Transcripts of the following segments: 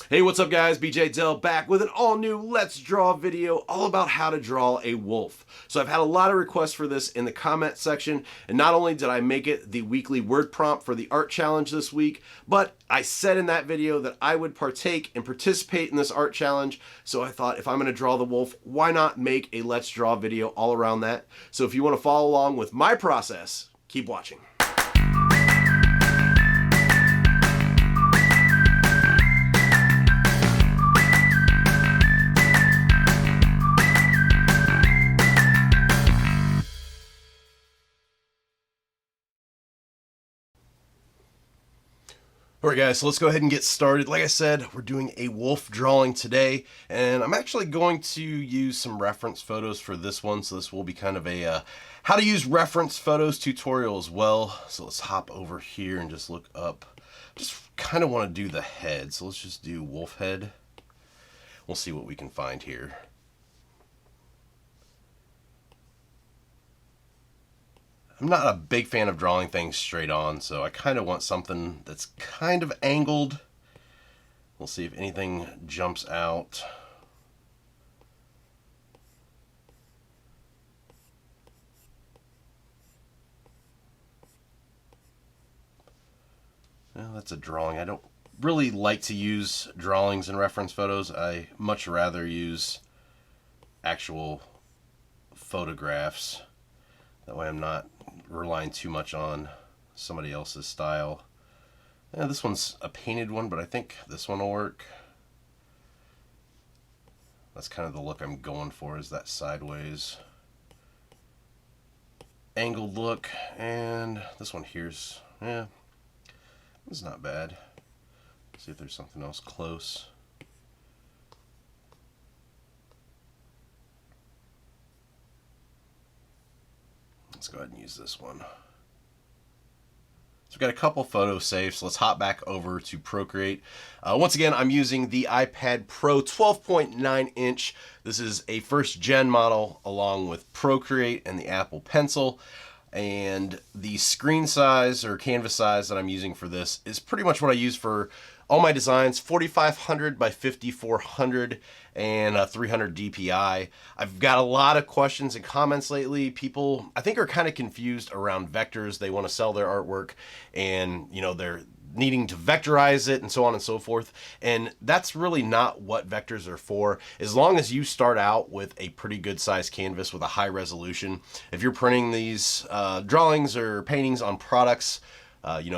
Hey, what's up guys? BJ Dell back with an all new Let's Draw video all about how to draw a wolf. So I've had a lot of requests for this in the comment section, and not only did I make it the weekly word prompt for the art challenge this week, but I said in that video that I would partake and participate in this art challenge. So I thought, if I'm going to draw the wolf, why not make a Let's Draw video all around that? So if you want to follow along with my process, keep watching. Alright guys, so let's go ahead and get started. Like I said, we're doing a wolf drawing today, and I'm actually going to use some reference photos for this one, so this will be kind of a how to use reference photos tutorial as well. So let's hop over here and just look up. Just kind of want to do the head, so let's just do wolf head. We'll see what we can find here. I'm not a big fan of drawing things straight on, so I kind of want something that's kind of angled. We'll see if anything jumps out. Well, that's a drawing. I don't really like to use drawings in reference photos. I much rather use actual photographs. That way I'm not relying too much on somebody else's style. Yeah, this one's a painted one, but I think this one will work. That's kind of the look I'm going for, is that sideways angled look. And this one here's, yeah, it's not bad. Let's see if there's something else close. Let's go ahead and use this one. So we've got a couple photos saved, so let's hop back over to Procreate. Once again, I'm using the iPad Pro 12.9 inch. This is a first gen model along with Procreate and the Apple Pencil. And the screen size or canvas size that I'm using for this is pretty much what I use for all my designs, 4500 by 5400 and 300 DPI. I've got a lot of questions and comments lately. People, I think, are kind of confused around vectors. They want to sell their artwork, and they're needing to vectorize it and so on and so forth. And that's really not what vectors are for. As long as you start out with a pretty good sized canvas with a high resolution, if you're printing these drawings or paintings on products,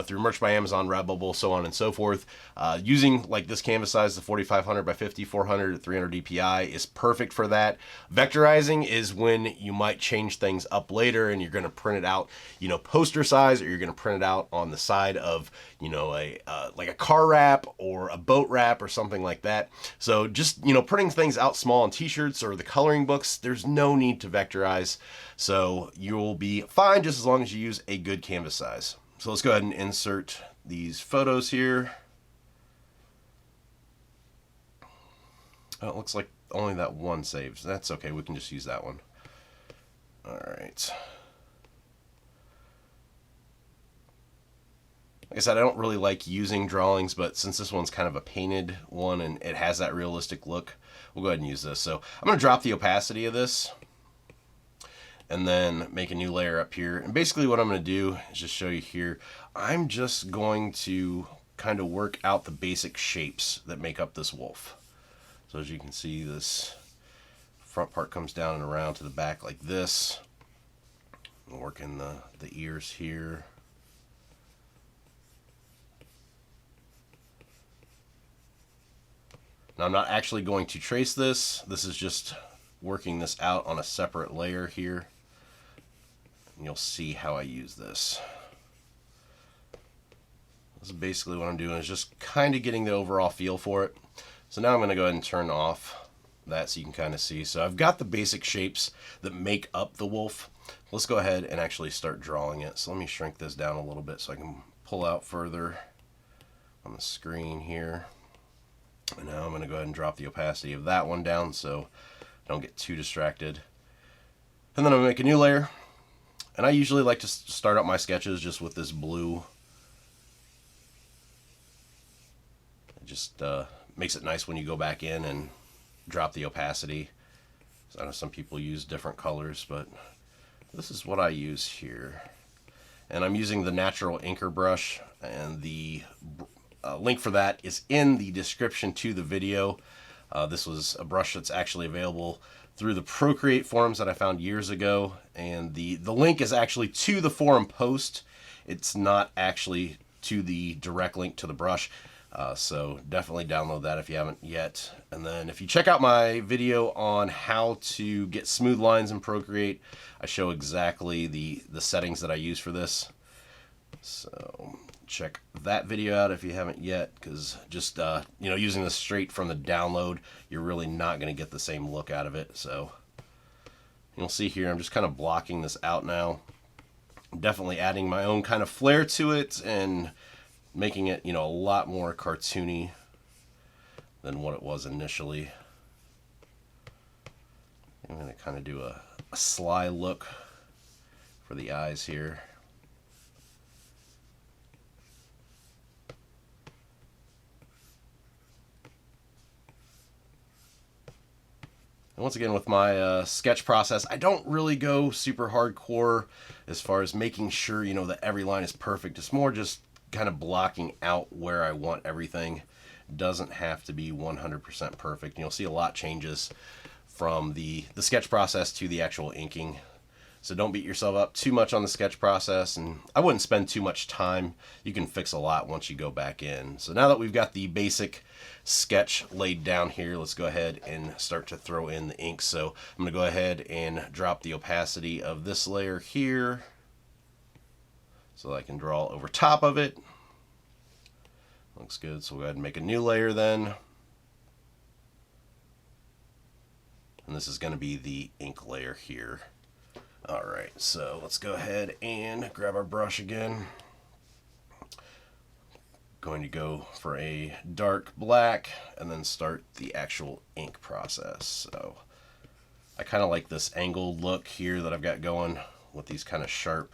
through Merch by Amazon, Redbubble, so on and so forth, using like this canvas size, the 4500 by 5400 300 DPI is perfect for that. Vectorizing is when you might change things up later and you're going to print it out, poster size, or you're going to print it out on the side of, like a car wrap or a boat wrap or something like that. So just, printing things out small on t-shirts or the coloring books, there's no need to vectorize. So you'll be fine just as long as you use a good canvas size. So let's go ahead and insert these photos here. Oh, it looks like only that one saves. That's okay, we can just use that one. Alright. Like I said, I don't really like using drawings, but since this one's kind of a painted one and it has that realistic look, we'll go ahead and use this. So I'm going to drop the opacity of this and then make a new layer up here. And basically what I'm going to do is just show you here. I'm just going to kind of work out the basic shapes that make up this wolf. So as you can see, this front part comes down and around to the back like this. I'm working the ears here. Now I'm not actually going to trace this. This is just working this out on a separate layer here. And you'll see how I use this. This is basically what I'm doing, is just kind of getting the overall feel for it. So now I'm going to go ahead and turn off that so you can kind of see. So I've got the basic shapes that make up the wolf. Let's go ahead and actually start drawing it. So let me shrink this down a little bit so I can pull out further on the screen here. And now I'm going to go ahead and drop the opacity of that one down so I don't get too distracted. And then I'm going to make a new layer. And I usually like to start out my sketches just with this blue. Just makes it nice when you go back in and drop the opacity. So I know some people use different colors, but this is what I use here. And I'm using the natural inker brush, and the link for that is in the description to the video. This was a brush that's actually available through the Procreate forums that I found years ago, and the link is actually to the forum post. It's not actually to the direct link to the brush, so definitely download that if you haven't yet. And then if you check out my video on how to get smooth lines in Procreate, I show exactly the settings that I use for this. So check that video out if you haven't yet, because just using this straight from the download, you're really not going to get the same look out of it. So you'll see here, I'm just kind of blocking this out now. I'm definitely adding my own kind of flair to it and making it, a lot more cartoony than what it was initially. I'm going to kind of do a sly look for the eyes here. And once again, with my sketch process, I don't really go super hardcore as far as making sure, that every line is perfect. It's more just kind of blocking out where I want everything. Doesn't have to be 100% perfect. And you'll see a lot changes from the sketch process to the actual inking. So don't beat yourself up too much on the sketch process, and I wouldn't spend too much time. You can fix a lot once you go back in. So now that we've got the basic sketch laid down here, let's go ahead and start to throw in the ink. So I'm going to go ahead and drop the opacity of this layer here so that I can draw over top of it. Looks good. So we'll go ahead and make a new layer then. And this is going to be the ink layer here. Alright, so let's go ahead and grab our brush again. Going to go for a dark black and then start the actual ink process. So I kind of like this angled look here that I've got going with these kind of sharp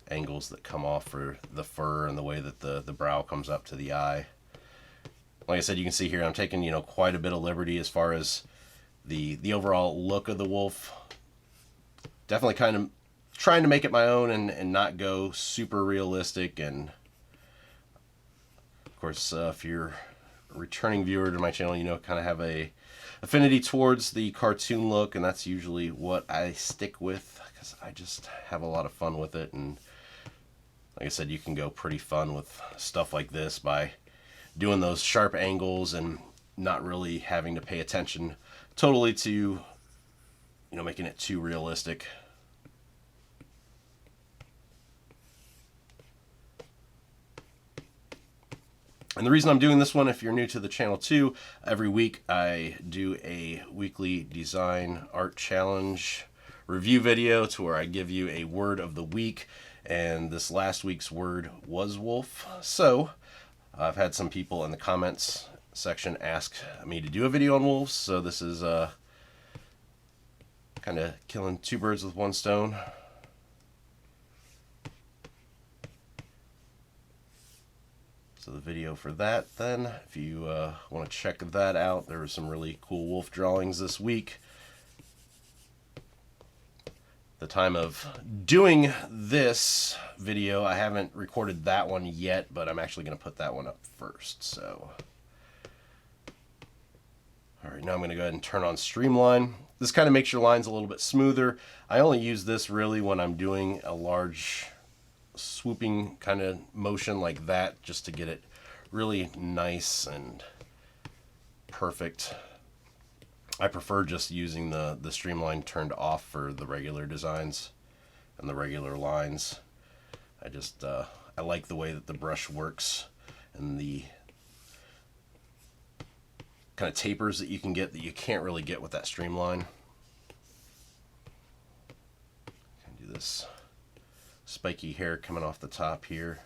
angles that come off for the fur and the way that the brow comes up to the eye. Like I said, you can see here I'm taking, quite a bit of liberty as far as the overall look of the wolf. Definitely kind of trying to make it my own and not go super realistic. And of course, if you're a returning viewer to my channel, kind of have a affinity towards the cartoon look, and that's usually what I stick with because I just have a lot of fun with it. And like I said, you can go pretty fun with stuff like this by doing those sharp angles and not really having to pay attention totally to making it too realistic. And the reason I'm doing this one, if you're new to the channel too, every week I do a weekly design art challenge review video to where I give you a word of the week. And this last week's word was wolf. So I've had some people in the comments section ask me to do a video on wolves. So this is kind of killing two birds with one stone. So the video for that then, if you want to check that out, there were some really cool wolf drawings this week. The time of doing this video, I haven't recorded that one yet, but I'm actually going to put that one up first. So, all right, now I'm going to go ahead and turn on Streamline. This kind of makes your lines a little bit smoother. I only use this really when I'm doing a large swooping kind of motion like that, just to get it really nice and perfect. I prefer just using the Streamline turned off for the regular designs and the regular lines. I like the way that the brush works and the kind of tapers that you can get that you can't really get with that Streamline. Can do this spiky hair coming off the top here.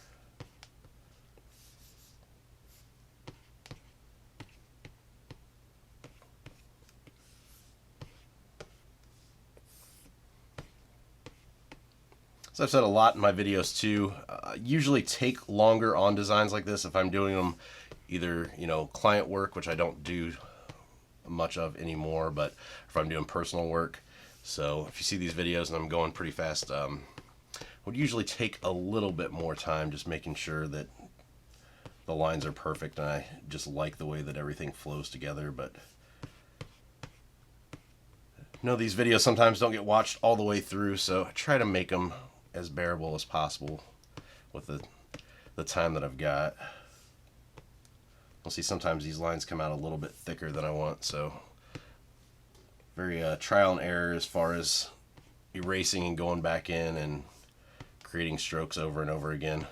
So I've said a lot in my videos too, usually take longer on designs like this if I'm doing them either, you know, client work, which I don't do much of anymore, but if I'm doing personal work. So if you see these videos and I'm going pretty fast, would usually take a little bit more time just making sure that the lines are perfect, and I just like the way that everything flows together. But you know, these videos sometimes don't get watched all the way through, so I try to make them as bearable as possible with the time that I've got. You'll see sometimes these lines come out a little bit thicker than I want, so very trial and error as far as erasing and going back in and creating strokes over and over again.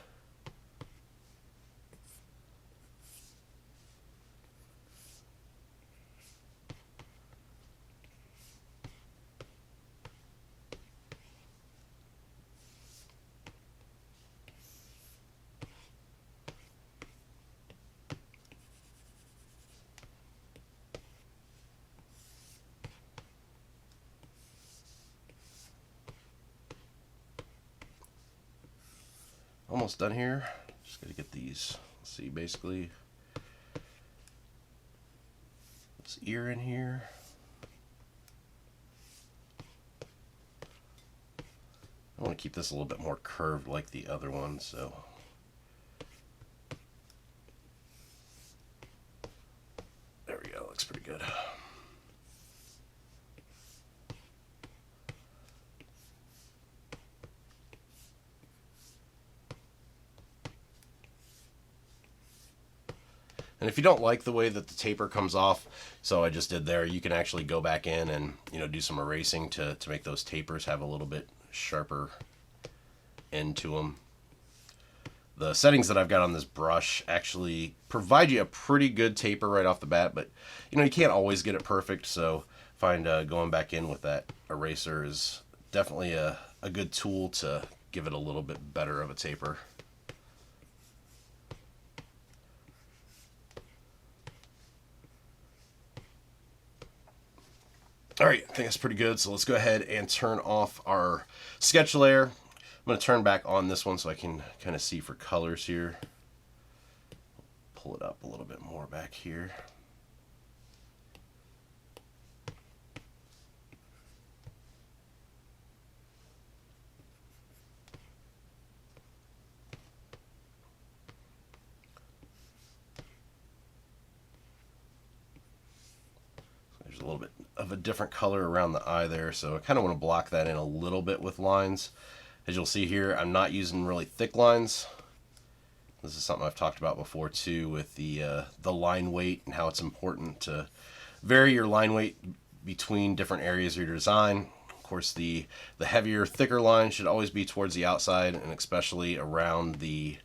Almost done here. Just got to get these. Let's see, basically this ear in here. I want to keep this a little bit more curved like the other one, so there we go. Looks pretty good. And if you don't like the way that the taper comes off, so I just did there, you can actually go back in and, you know, do some erasing to make those tapers have a little bit sharper end to them. The settings that I've got on this brush actually provide you a pretty good taper right off the bat, but you know, you can't always get it perfect, so I find going back in with that eraser is definitely a good tool to give it a little bit better of a taper. All right, I think that's pretty good. So let's go ahead and turn off our sketch layer. I'm going to turn back on this one so I can kind of see for colors here. Pull it up a little bit more back here. There's a little bit of a different color around the eye there, so I kind of want to block that in a little bit with lines. As you'll see here, I'm not using really thick lines. This is something I've talked about before too, with the line weight and how it's important to vary your line weight between different areas of your design. Of course, the heavier, thicker line should always be towards the outside, and especially around the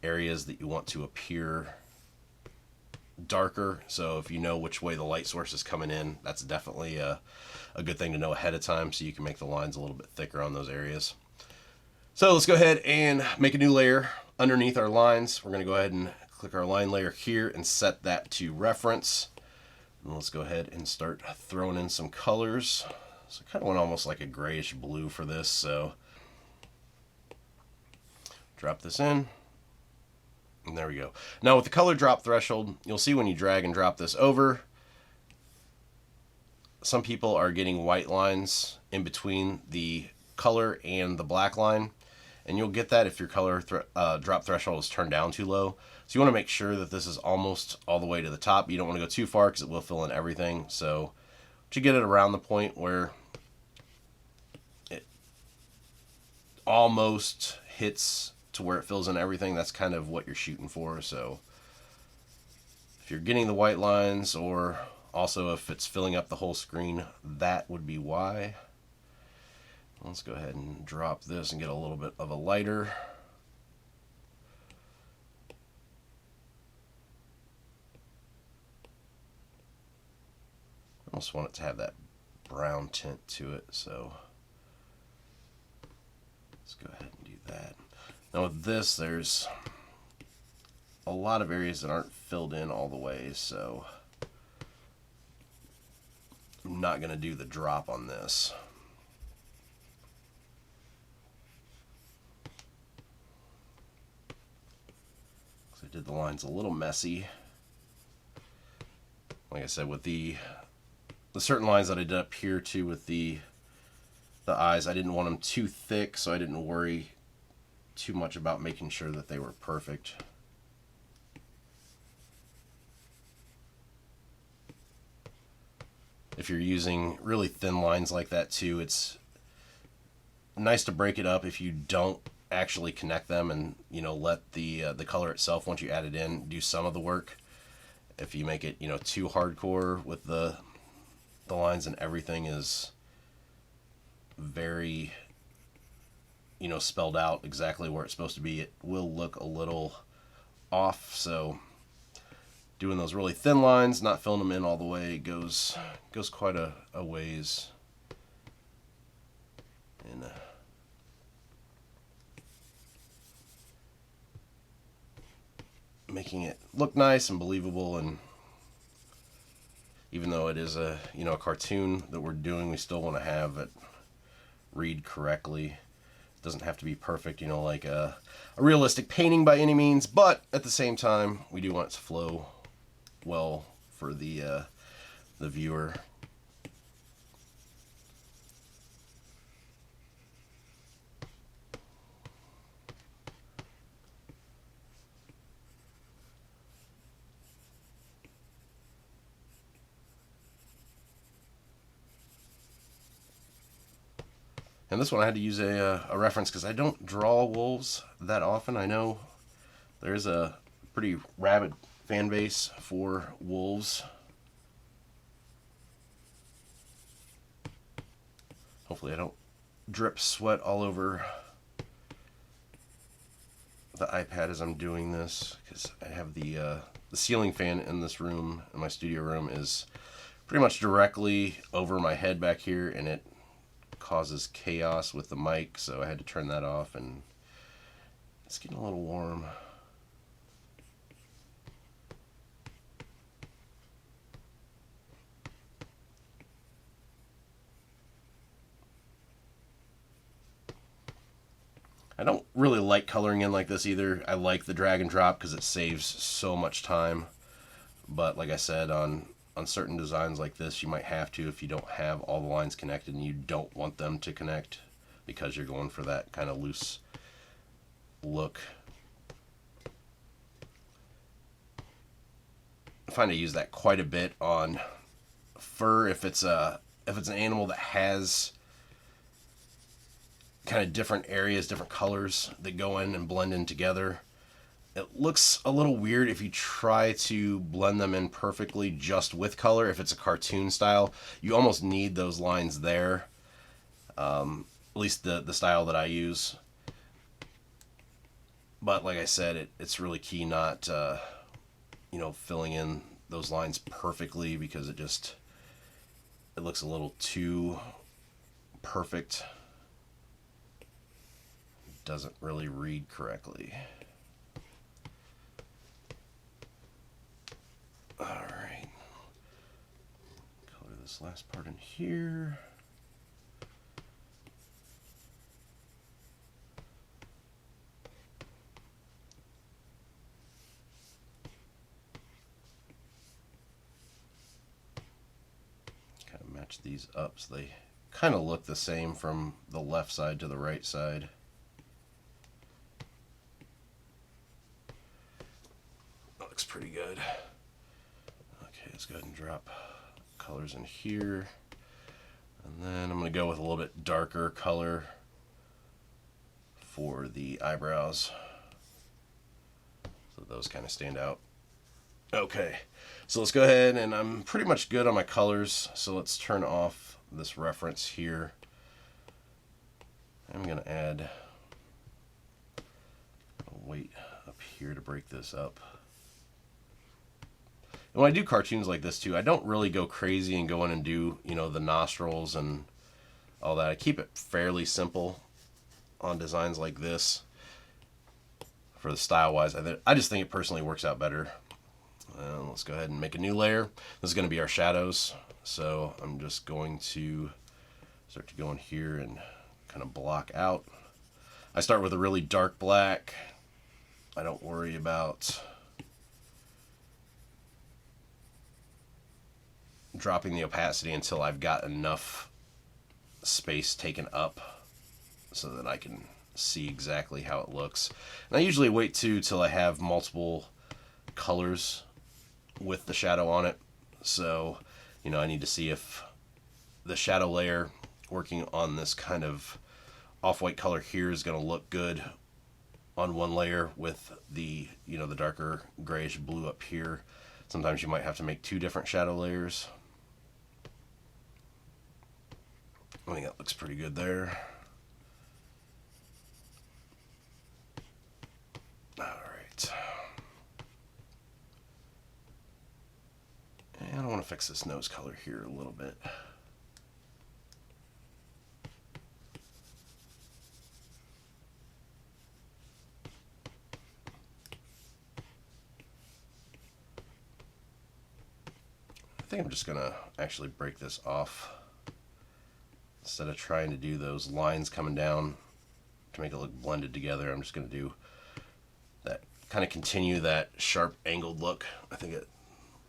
areas that you want to appear darker. So if you know which way the light source is coming in, that's definitely a good thing to know ahead of time, so you can make the lines a little bit thicker on those areas. So let's go ahead and make a new layer underneath our lines. We're going to go ahead and click our line layer here and set that to reference. And let's go ahead and start throwing in some colors. So I kind of want almost like a grayish blue for this, so drop this in. And there we go. Now with the color drop threshold, you'll see when you drag and drop this over, some people are getting white lines in between the color and the black line. And you'll get that if your color drop threshold is turned down too low. So you want to make sure that this is almost all the way to the top. You don't want to go too far because it will fill in everything. So you get it around the point where it almost hits to where it fills in everything. That's kind of what you're shooting for. So if you're getting the white lines, or also if it's filling up the whole screen, that would be why. Let's go ahead and drop this and get a little bit of a lighter. I almost want it to have that brown tint to it, so let's go ahead and do that. Now with this, there's a lot of areas that aren't filled in all the way, so I'm not going to do the drop on this. I did the lines a little messy. Like I said, with the certain lines that I did up here too with the eyes, I didn't want them too thick, so I didn't worry too much about making sure that they were perfect. If you're using really thin lines like that too, it's nice to break it up if you don't actually connect them, and let the color itself, once you add it in, do some of the work. If you make it too hardcore with the lines and everything is very spelled out exactly where it's supposed to be, it will look a little off. So doing those really thin lines, not filling them in all the way, goes quite a ways in making it look nice and believable. And even though it is a cartoon that we're doing, we still want to have it read correctly. It doesn't have to be perfect, like a realistic painting by any means, but at the same time, we do want it to flow well for the viewer. And this one I had to use a reference because I don't draw wolves that often. I know there's a pretty rabid fan base for wolves. Hopefully I don't drip sweat all over the iPad as I'm doing this, because I have the ceiling fan in this room, in my studio room, is pretty much directly over my head back here, and it causes chaos with the mic, so I had to turn that off, and it's getting a little warm. I don't really like coloring in like this either. I like the drag and drop because it saves so much time, but like I said, on certain designs like this, you might have to if you don't have all the lines connected and you don't want them to connect, because you're going for that kind of loose look. I find I use that quite a bit on fur. If it's an animal that has kind of different areas, different colors that go in and blend in together, it looks a little weird if you try to blend them in perfectly just with color. If it's a cartoon style, you almost need those lines there. At least the style that I use. But like I said, it's really key not filling in those lines perfectly, because it looks a little too perfect. It doesn't really read correctly. Alright, color this last part in here. Kind of match these up so they kind of look the same from the left side to the right side. That looks pretty good. Let's go ahead and drop colors in here, and then I'm going to go with a little bit darker color for the eyebrows, so those kind of stand out. Okay, so let's go ahead, and I'm pretty much good on my colors, so let's turn off this reference here. I'm going to add a weight up here to break this up. And when I do cartoons like this too, I don't really go crazy and go in and do, the nostrils and all that. I keep it fairly simple on designs like this for the style-wise. I just think it personally works out better. Let's go ahead and make a new layer. This is going to be our shadows. So I'm just going to start to go in here and kind of block out. I start with a really dark black. I don't worry about dropping the opacity until I've got enough space taken up so that I can see exactly how it looks. And I usually wait till I have multiple colors with the shadow on it. So, I need to see if the shadow layer working on this kind of off-white color here is going to look good on one layer with the, the darker grayish blue up here. Sometimes you might have to make two different shadow layers. I think that looks pretty good there. Alright. And I want to fix this nose color here a little bit. I think I'm just going to actually break this off. Instead of trying to do those lines coming down to make it look blended together, I'm just going to do that, kind of continue that sharp angled look. I think it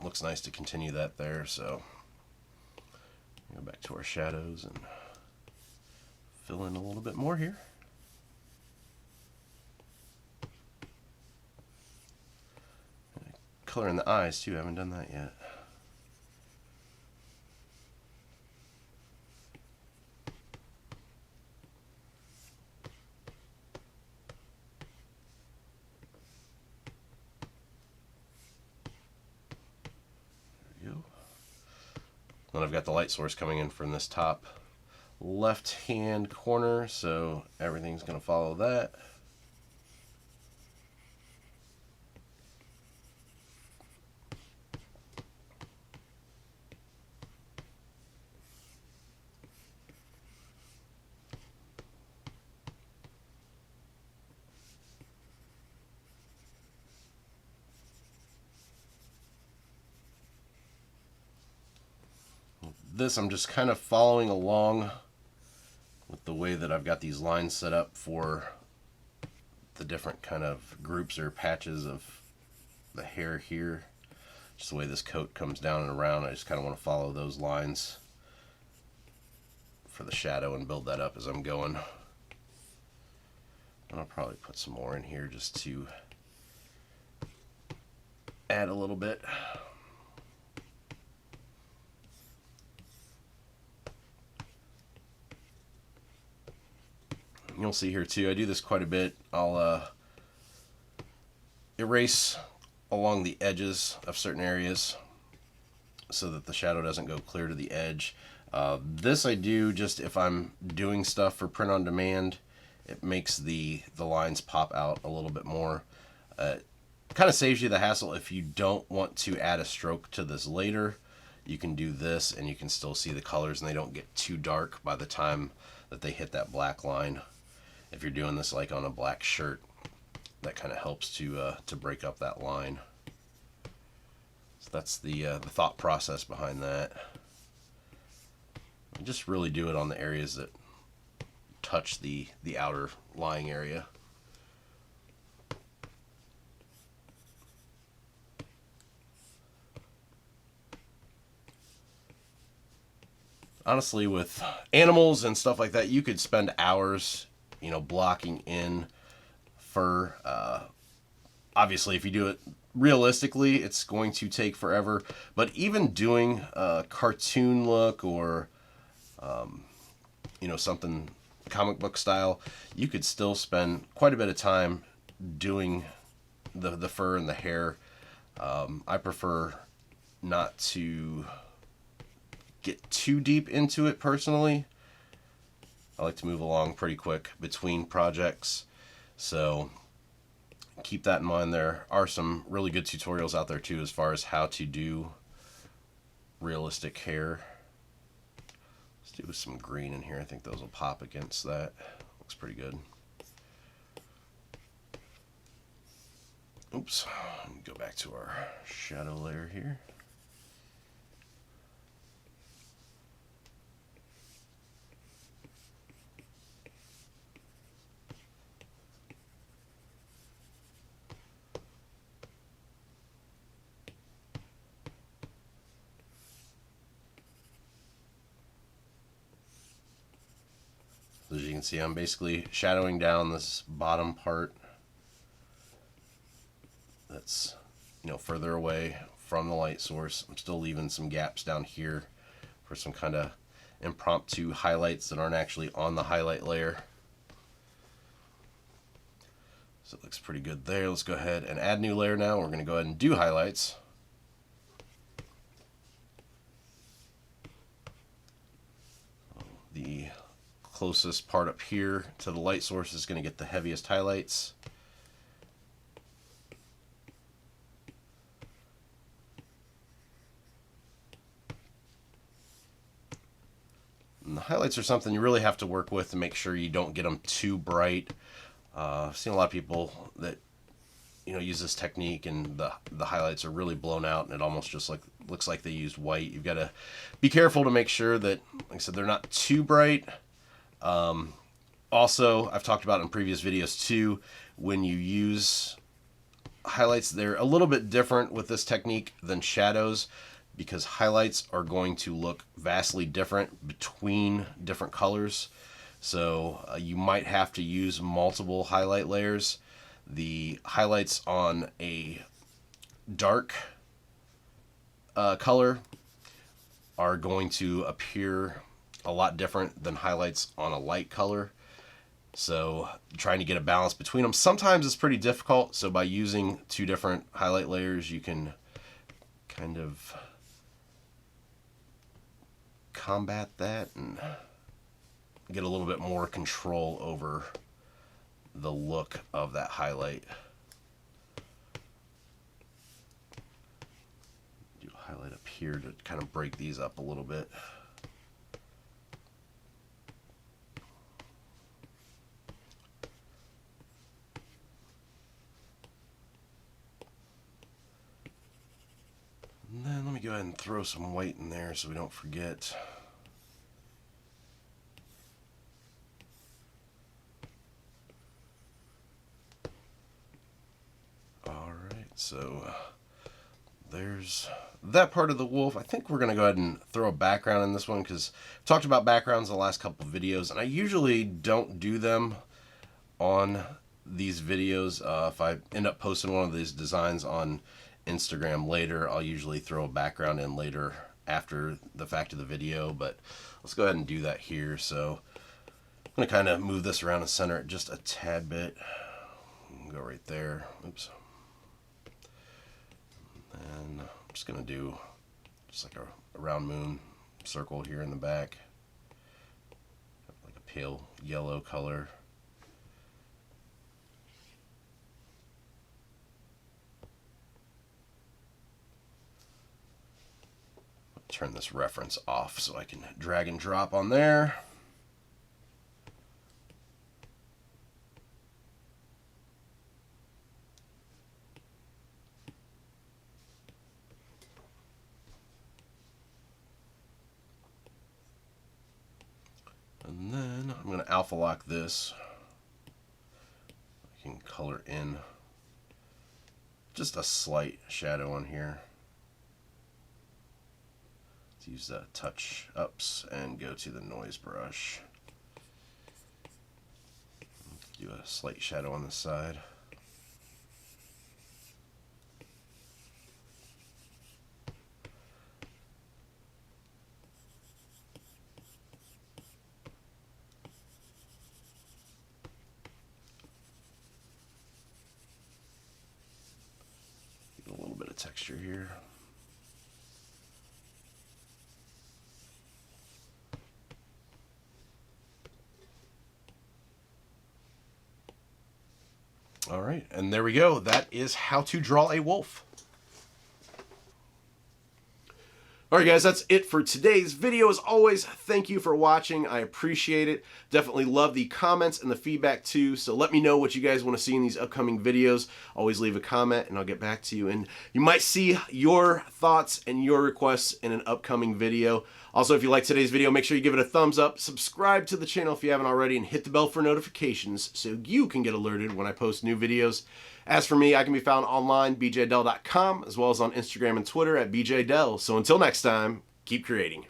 looks nice to continue that there. So go back to our shadows and fill in a little bit more here. Color in the eyes too, I haven't done that yet. Then I've got the light source coming in from this top left hand corner, so everything's going to follow that. This I'm just kind of following along with the way that I've got these lines set up for the different kind of groups or patches of the hair here. Just the way this coat comes down and around, I just kind of want to follow those lines for the shadow and build that up as I'm going. And I'll probably put some more in here just to add a little bit. You'll see here too, I do this quite a bit. I'll erase along the edges of certain areas so that the shadow doesn't go clear to the edge. This I do just if I'm doing stuff for print on demand. It makes the lines pop out a little bit more. Kind of saves you the hassle if you don't want to add a stroke to this later. You can do this and you can still see the colors and they don't get too dark by the time that they hit that black line. If you're doing this like on a black shirt, that kind of helps to break up that line. So that's the thought process behind that. And just really do it on the areas that touch the outer lying area. Honestly, with animals and stuff like that, you could spend hours blocking in fur. Obviously, if you do it realistically, it's going to take forever. But even doing a cartoon look or, something comic book style, you could still spend quite a bit of time doing the fur and the hair. I prefer not to get too deep into it personally. I like to move along pretty quick between projects, so keep that in mind. There are some really good tutorials out there too as far as how to do realistic hair. Let's do some green in here. I think those will pop against that. Looks pretty good. Oops, go back to our shadow layer here. So as you can see, I'm basically shadowing down this bottom part that's, you know, further away from the light source. I'm still leaving some gaps down here for some kind of impromptu highlights that aren't actually on the highlight layer. So it looks pretty good there. Let's go ahead and add new layer now. We're going to go ahead and do highlights. The closest part up here to the light source is going to get the heaviest highlights. And the highlights are something you really have to work with to make sure you don't get them too bright. I've seen a lot of people that, you know, use this technique and the highlights are really blown out and it almost just looks like they used white. You've got to be careful to make sure that, like I said, they're not too bright. Also, I've talked about in previous videos too, when you use highlights, they're a little bit different with this technique than shadows, because highlights are going to look vastly different between different colors. So you might have to use multiple highlight layers. The highlights on a dark color are going to appear a lot different than highlights on a light color. So trying to get a balance between them sometimes is pretty difficult. So by using two different highlight layers, you can kind of combat that and get a little bit more control over the look of that highlight. Do a highlight up here to kind of break these up a little bit. And then let me go ahead and throw some white in there so we don't forget. So there's that part of the wolf. I think we're going to go ahead and throw a background in this one because I've talked about backgrounds in the last couple of videos, and I usually don't do them on these videos. If I end up posting one of these designs on Instagram later, I'll usually throw a background in later after the fact of the video, but let's go ahead and do that here. So I'm going to kind of move this around and center it just a tad bit. Go right there. Oops. And I'm just going to do just like a round moon circle here in the back, like a pale yellow color. Turn this reference off so I can drag and drop on there. And then I'm going to alpha lock this. I can color in just a slight shadow on here. Let's use the touch ups and go to the noise brush. Do a slight shadow on the side. Get a little bit of texture here. All right, and there we go. That is how to draw a wolf. All right, guys, that's it for today's video. As always, thank you for watching. I appreciate it. Definitely love the comments and the feedback too. So let me know what you guys want to see in these upcoming videos. Always leave a comment and I'll get back to you. And you might see your thoughts and your requests in an upcoming video. Also, if you like today's video, make sure you give it a thumbs up, subscribe to the channel if you haven't already, and hit the bell for notifications so you can get alerted when I post new videos. As for me, I can be found online, bjdell.com, as well as on Instagram and Twitter at bjdell. So until next time, keep creating.